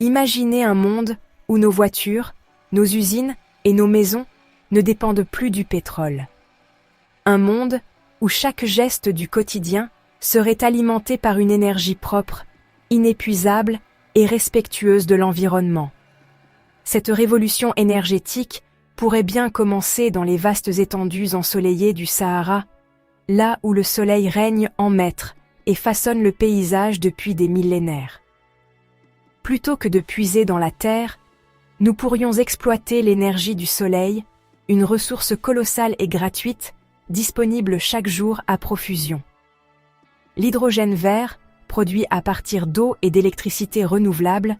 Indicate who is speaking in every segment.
Speaker 1: Imaginez un monde où nos voitures, nos usines et nos maisons ne dépendent plus du pétrole. Un monde où chaque geste du quotidien serait alimenté par une énergie propre, inépuisable et respectueuse de l'environnement. Cette révolution énergétique pourrait bien commencer dans les vastes étendues ensoleillées du Sahara, là où le soleil règne en maître et façonne le paysage depuis des millénaires. Plutôt que de puiser dans la terre, nous pourrions exploiter l'énergie du soleil, une ressource colossale et gratuite, disponible chaque jour à profusion. L'hydrogène vert, produit à partir d'eau et d'électricité renouvelable,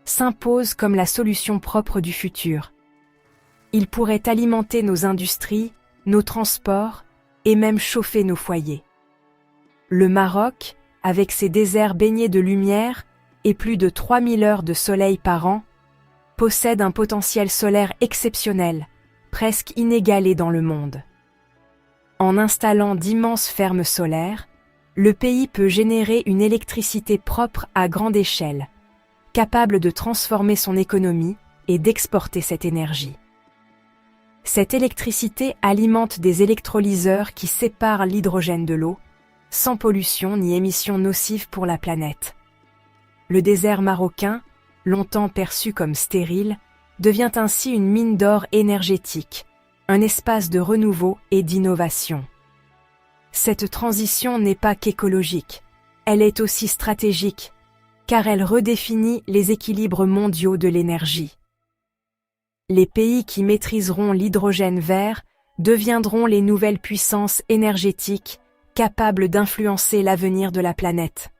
Speaker 1: s'impose comme la solution propre du futur. Il pourrait alimenter nos industries, nos transports et même chauffer nos foyers. Le Maroc, avec ses déserts baignés de lumière et plus de 3000 heures de soleil par an, possède un potentiel solaire exceptionnel, presque inégalé dans le monde. En installant d'immenses fermes solaires, le pays peut générer une électricité propre à grande échelle, capable de transformer son économie et d'exporter cette énergie. Cette électricité alimente des électrolyseurs qui séparent l'hydrogène de l'eau, sans pollution ni émissions nocives pour la planète. Le désert marocain, longtemps perçu comme stérile, devient ainsi une mine d'or énergétique, un espace de renouveau et d'innovation. Cette transition n'est pas qu'écologique, elle est aussi stratégique, car elle redéfinit les équilibres mondiaux de l'énergie. Les pays qui maîtriseront l'hydrogène vert deviendront les nouvelles puissances énergétiques capables d'influencer l'avenir de la planète.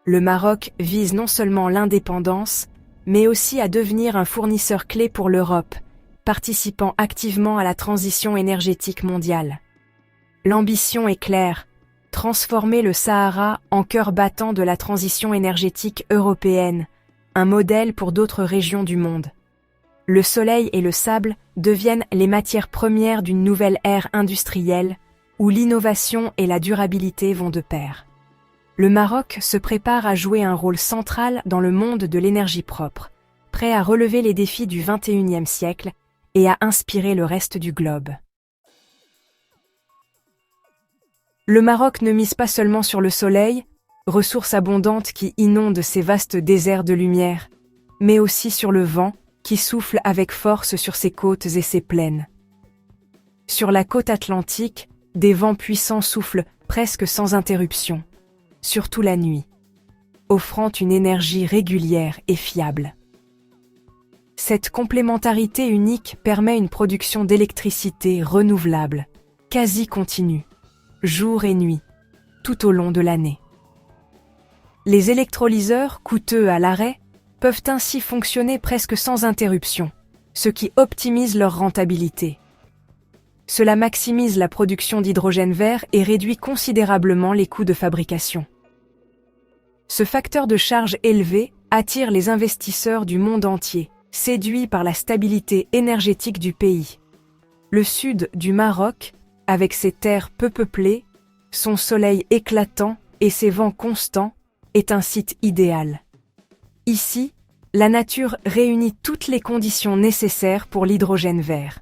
Speaker 1: Le Maroc vise non seulement l'indépendance, mais aussi à devenir un fournisseur clé pour l'Europe, participant activement à la transition énergétique mondiale. L'ambition est claire, transformer le Sahara en cœur battant de la transition énergétique européenne, un modèle pour d'autres régions du monde. Le soleil et le sable deviennent les matières premières d'une nouvelle ère industrielle, où l'innovation et la durabilité vont de pair. Le Maroc se prépare à jouer un rôle central dans le monde de l'énergie propre, prêt à relever les défis du XXIe siècle et à inspirer le reste du globe. Le Maroc ne mise pas seulement sur le soleil, ressource abondante qui inonde ces vastes déserts de lumière, mais aussi sur le vent qui souffle avec force sur ses côtes et ses plaines. Sur la côte atlantique, des vents puissants soufflent presque sans interruption, surtout la nuit, offrant une énergie régulière et fiable. Cette complémentarité unique permet une production d'électricité renouvelable, quasi continue, jour et nuit, tout au long de l'année. Les électrolyseurs, coûteux à l'arrêt, peuvent ainsi fonctionner presque sans interruption, ce qui optimise leur rentabilité. Cela maximise la production d'hydrogène vert et réduit considérablement les coûts de fabrication. Ce facteur de charge élevé attire les investisseurs du monde entier, séduits par la stabilité énergétique du pays. Le sud du Maroc, avec ses terres peu peuplées, son soleil éclatant et ses vents constants, est un site idéal. Ici, la nature réunit toutes les conditions nécessaires pour l'hydrogène vert.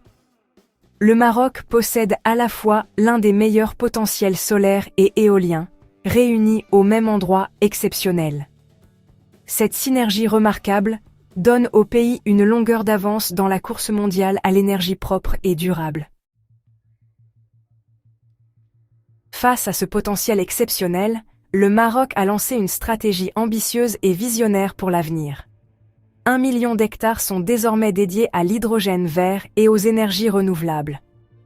Speaker 1: Le Maroc possède à la fois l'un des meilleurs potentiels solaires et éoliens, réunis au même endroit exceptionnel. Cette synergie remarquable donne au pays une longueur d'avance dans la course mondiale à l'énergie propre et durable. Face à ce potentiel exceptionnel, le Maroc a lancé une stratégie ambitieuse et visionnaire pour l'avenir. 1 million d'hectares sont désormais dédiés à l'hydrogène vert et aux énergies renouvelables.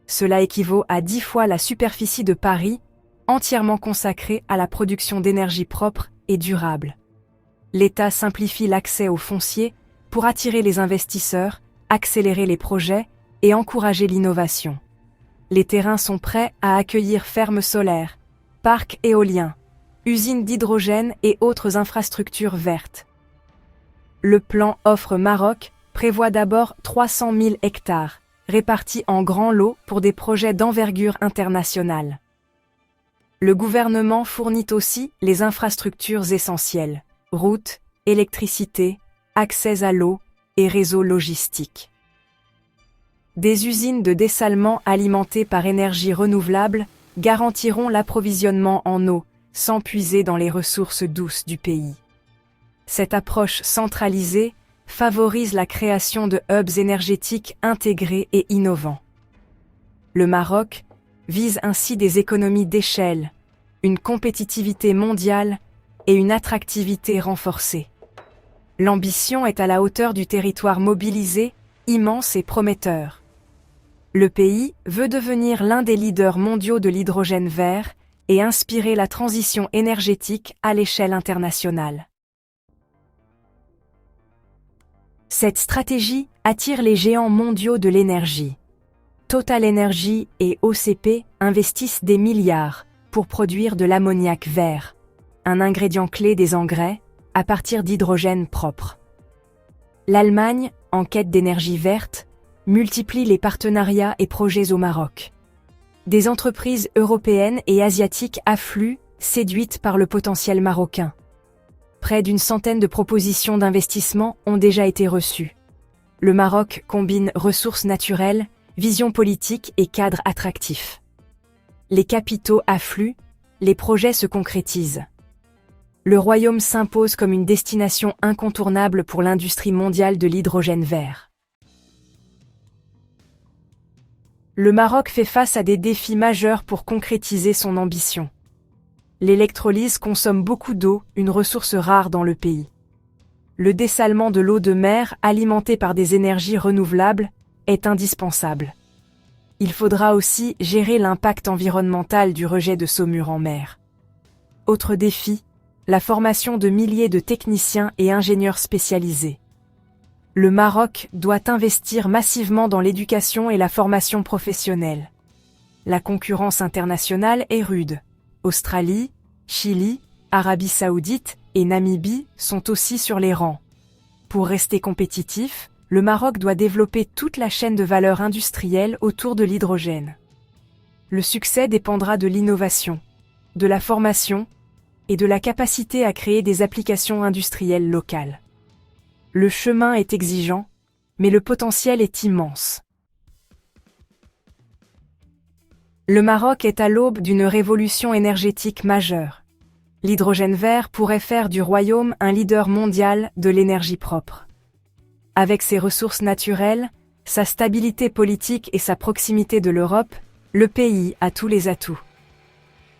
Speaker 1: Cela équivaut à 10 fois la superficie de Paris, entièrement consacrée à la production d'énergie propre et durable. L'État simplifie l'accès au foncier pour attirer les investisseurs, accélérer les projets et encourager l'innovation. Les terrains sont prêts à accueillir fermes solaires, parcs éoliens, usines d'hydrogène et autres infrastructures vertes. Le plan Offre Maroc prévoit d'abord 300 000 hectares, répartis en grands lots pour des projets d'envergure internationale. Le gouvernement fournit aussi les infrastructures essentielles, routes, électricité, accès à l'eau et réseaux logistiques. Des usines de dessalement alimentées par énergie renouvelable garantiront l'approvisionnement en eau sans puiser dans les ressources douces du pays. Cette approche centralisée favorise la création de hubs énergétiques intégrés et innovants. Le Maroc vise ainsi des économies d'échelle, une compétitivité mondiale et une attractivité renforcée. L'ambition est à la hauteur du territoire mobilisé, immense et prometteur. Le pays veut devenir l'un des leaders mondiaux de l'hydrogène vert et inspirer la transition énergétique à l'échelle internationale. Cette stratégie attire les géants mondiaux de l'énergie. Total Energy et OCP investissent des milliards pour produire de l'ammoniac vert, un ingrédient clé des engrais, à partir d'hydrogène propre. L'Allemagne, en quête d'énergie verte, multiplie les partenariats et projets au Maroc. Des entreprises européennes et asiatiques affluent, séduites par le potentiel marocain. Près d'une centaine de propositions d'investissement ont déjà été reçues. Le Maroc combine ressources naturelles, vision politique et cadre attractif. Les capitaux affluent, les projets se concrétisent. Le royaume s'impose comme une destination incontournable pour l'industrie mondiale de l'hydrogène vert. Le Maroc fait face à des défis majeurs pour concrétiser son ambition. L'électrolyse consomme beaucoup d'eau, une ressource rare dans le pays. Le dessalement de l'eau de mer, alimentée par des énergies renouvelables, est indispensable. Il faudra aussi gérer l'impact environnemental du rejet de saumure en mer. Autre défi, la formation de milliers de techniciens et ingénieurs spécialisés. Le Maroc doit investir massivement dans l'éducation et la formation professionnelle. La concurrence internationale est rude. Australie, Chili, Arabie Saoudite et Namibie sont aussi sur les rangs. Pour rester compétitif, le Maroc doit développer toute la chaîne de valeur industrielle autour de l'hydrogène. Le succès dépendra de l'innovation, de la formation et de la capacité à créer des applications industrielles locales. Le chemin est exigeant, mais le potentiel est immense. Le Maroc est à l'aube d'une révolution énergétique majeure. L'hydrogène vert pourrait faire du royaume un leader mondial de l'énergie propre. Avec ses ressources naturelles, sa stabilité politique et sa proximité de l'Europe, le pays a tous les atouts.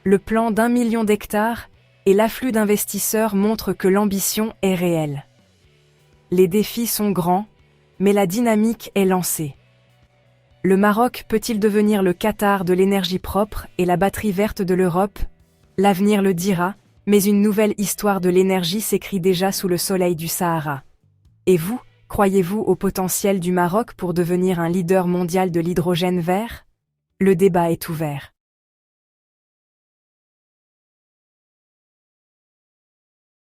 Speaker 1: Le plan d'1 million d'hectares et l'afflux d'investisseurs montrent que l'ambition est réelle. Les défis sont grands, mais la dynamique est lancée. Le Maroc peut-il devenir le Qatar de l'énergie propre et la batterie verte de l'Europe? L'avenir le dira, mais une nouvelle histoire de l'énergie s'écrit déjà sous le soleil du Sahara. Et vous, croyez-vous au potentiel du Maroc pour devenir un leader mondial de l'hydrogène vert? Le débat est ouvert.